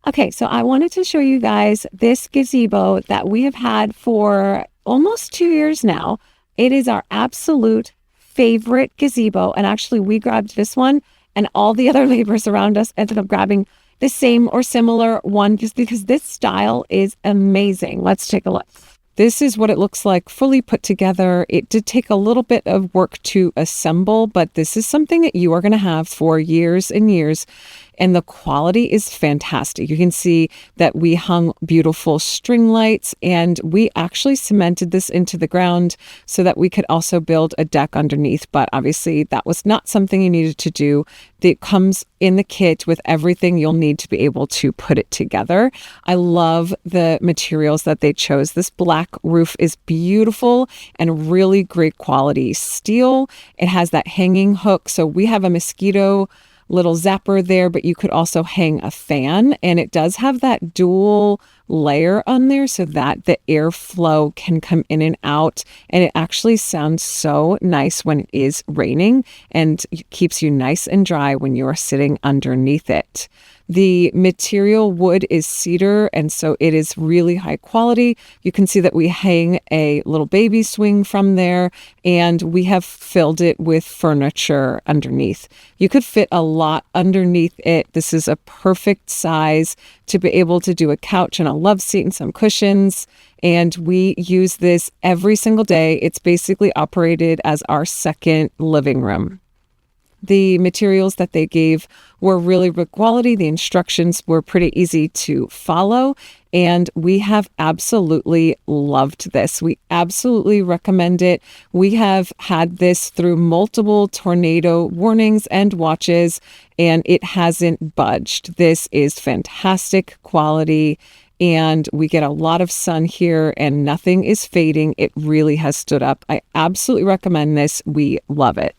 Okay, so I wanted to show you guys this gazebo that we have had for almost 2 years now. It is our absolute favorite gazebo. And actually, we grabbed this one, and all the other neighbors around us ended up grabbing the same or similar one just because this style is amazing. Let's take a look. This is what it looks like fully put together. It did take a little bit of work to assemble, but this is something that you are going to have for years and years. And the quality is fantastic. You can see that we hung beautiful string lights, and we actually cemented this into the ground so that we could also build a deck underneath. But obviously that was not something you needed to do. It comes in the kit with everything you'll need to be able to put it together. I love the materials that they chose. This black roof is beautiful and really great quality steel. It has that hanging hook. So we have a mosquito little zapper there, but you could also hang a fan, and it does have that dual layer on there so that the airflow can come in and out, and it actually sounds so nice when it is raining and keeps you nice and dry when you're sitting underneath it. The material wood is cedar, and so it is really high quality. You can see that we hang a little baby swing from there, and we have filled it with furniture underneath. You could fit a lot underneath it. This is a perfect size to be able to do a couch and a love seat and some cushions. And we use this every single day. It's basically operated as our second living room. The materials that they gave were really good quality. The instructions were pretty easy to follow, and we have absolutely loved this. We absolutely recommend it. We have had this through multiple tornado warnings and watches, and it hasn't budged. This is fantastic quality, and we get a lot of sun here, and nothing is fading. It really has stood up. I absolutely recommend this. We love it.